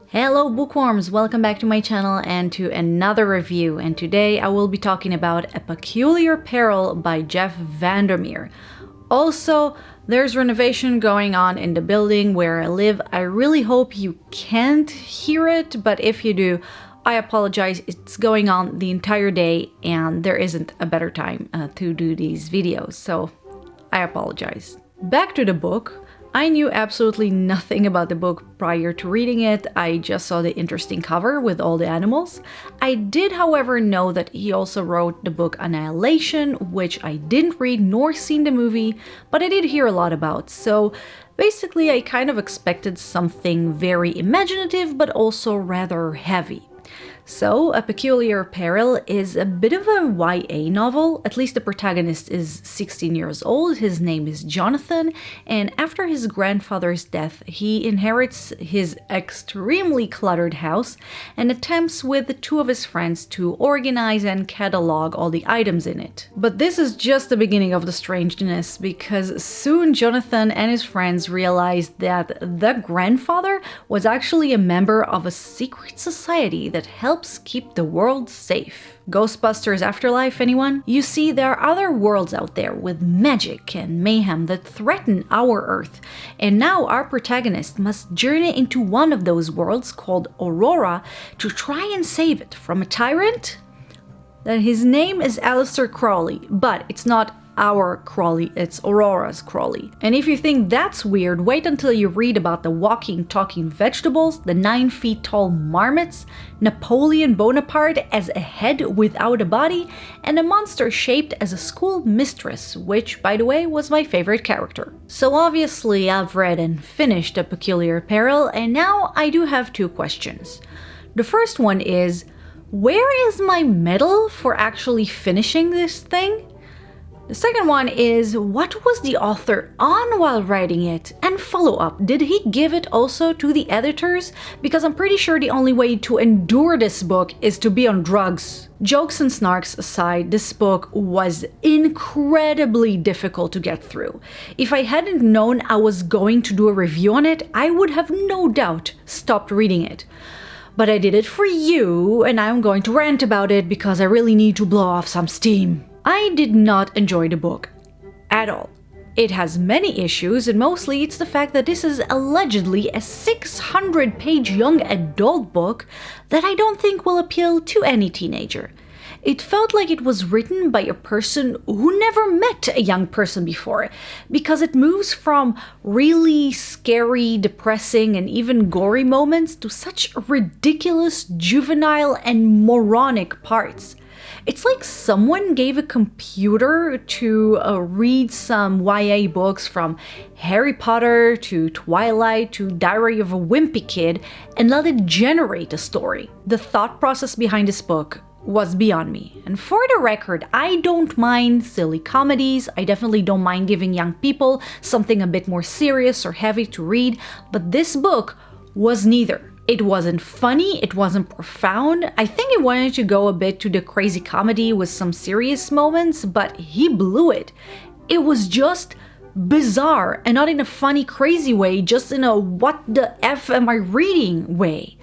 Hello bookworms, welcome back to my channel and to another review, and today I will be talking about A Peculiar Peril by Jeff Vandermeer. Also, there's renovation going on in the building where I live. I really hope you can't hear it, but if you do, I apologize. It's going on the entire day and there isn't a better time to do these videos, so I apologize. Back to the book. I knew absolutely nothing about the book prior to reading it. I just saw the interesting cover with all the animals. I did, however, know that he also wrote the book Annihilation, which I didn't read nor seen the movie, but I did hear a lot about. So basically, I kind of expected something very imaginative, but also rather heavy. So, A Peculiar Peril is a bit of a YA novel. At least the protagonist is 16 years old, his name is Jonathan, and after his grandfather's death, he inherits his extremely cluttered house and attempts with two of his friends to organize and catalog all the items in it. But this is just the beginning of the strangeness, because soon Jonathan and his friends realize that the grandfather was actually a member of a secret society that helps keep the world safe. Ghostbusters Afterlife, anyone? You see, there are other worlds out there with magic and mayhem that threaten our Earth, and now our protagonist must journey into one of those worlds called Aurora to try and save it from a tyrant? That his name is Aleister Crowley, but it's not our Crowley, it's Aurora's Crowley. And if you think that's weird, wait until you read about the walking, talking vegetables, the 9 feet tall marmots, Napoleon Bonaparte as a head without a body, and a monster shaped as a school mistress, which, by the way, was my favorite character. So obviously I've read and finished A Peculiar Peril, and now I do have two questions. The first one is, where is my medal for actually finishing this thing? The second one is, what was the author on while writing it? And follow up, did he give it also to the editors? Because I'm pretty sure the only way to endure this book is to be on drugs. Jokes and snarks aside, this book was incredibly difficult to get through. If I hadn't known I was going to do a review on it, I would have no doubt stopped reading it. But I did it for you, and I'm going to rant about it because I really need to blow off some steam. I did not enjoy the book at all. It has many issues, and mostly it's the fact that this is allegedly a 600-page young adult book that I don't think will appeal to any teenager. It felt like it was written by a person who never met a young person before, because it moves from really scary, depressing, and even gory moments to such ridiculous, juvenile, and moronic parts. It's like someone gave a computer to read some YA books from Harry Potter to Twilight to Diary of a Wimpy Kid and let it generate a story. The thought process behind this book was beyond me. And for the record, I don't mind silly comedies. I definitely don't mind giving young people something a bit more serious or heavy to read, but this book was neither. It wasn't funny, it wasn't profound. I think it wanted to go a bit to the crazy comedy with some serious moments, but he blew it. It was just bizarre, and not in a funny, crazy way, just in a what the F am I reading way.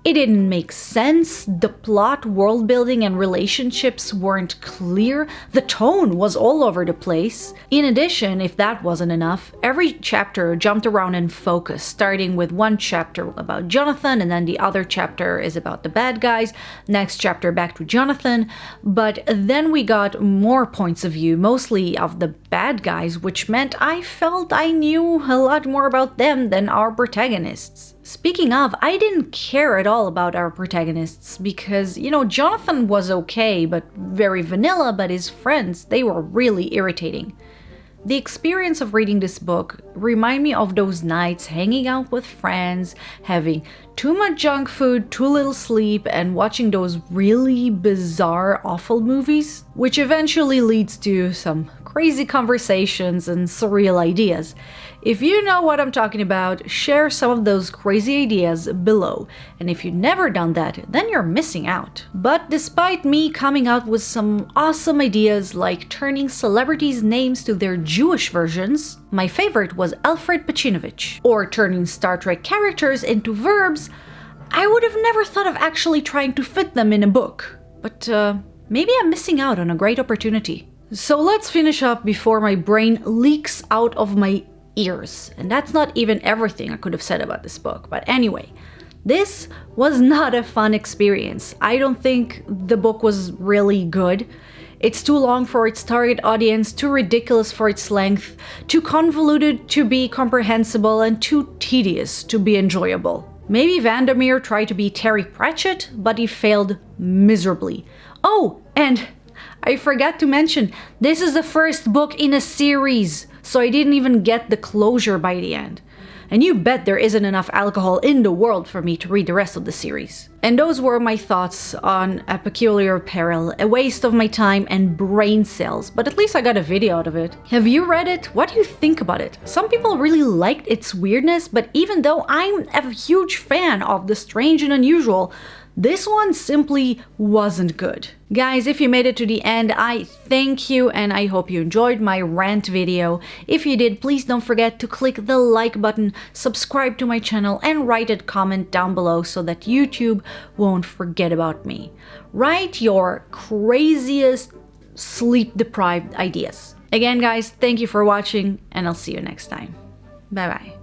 It didn't make sense, the plot, world building, and relationships weren't clear, the tone was all over the place. In addition, if that wasn't enough, every chapter jumped around in focus, starting with one chapter about Jonathan, and then the other chapter is about the bad guys, next chapter back to Jonathan, but then we got more points of view, mostly of the bad guys, which meant I felt I knew a lot more about them than our protagonists. Speaking of, I didn't care at all about our protagonists because, Jonathan was okay, but very vanilla, but his friends, they were really irritating. The experience of reading this book remind me of those nights hanging out with friends, having too much junk food, too little sleep, and watching those really bizarre, awful movies, which eventually leads to some crazy conversations and surreal ideas. If you know what I'm talking about, share some of those crazy ideas below. And if you've never done that, then you're missing out. But despite me coming out with some awesome ideas like turning celebrities' names to their Jewish versions, my favorite was Alfred Pacinovic, or turning Star Trek characters into verbs, I would have never thought of actually trying to fit them in a book. But maybe I'm missing out on a great opportunity. So let's finish up before my brain leaks out of my ears. And that's not even everything I could have said about this book. But anyway, this was not a fun experience. I don't think the book was really good. It's too long for its target audience, too ridiculous for its length, too convoluted to be comprehensible, and too tedious to be enjoyable. Maybe Vandermeer tried to be Terry Pratchett, but he failed miserably. Oh, and I forgot to mention, this is the first book in a series, so I didn't even get the closure by the end. And you bet there isn't enough alcohol in the world for me to read the rest of the series. And those were my thoughts on A Peculiar Peril, a waste of my time and brain cells, but at least I got a video out of it. Have you read it? What do you think about it? Some people really liked its weirdness, but even though I'm a huge fan of the strange and unusual, this one simply wasn't good. Guys, if you made it to the end, I thank you and I hope you enjoyed my rant video. If you did, please don't forget to click the like button, subscribe to my channel, and write a comment down below so that YouTube won't forget about me. Write your craziest sleep-deprived ideas. Again, guys, thank you for watching and I'll see you next time. Bye bye.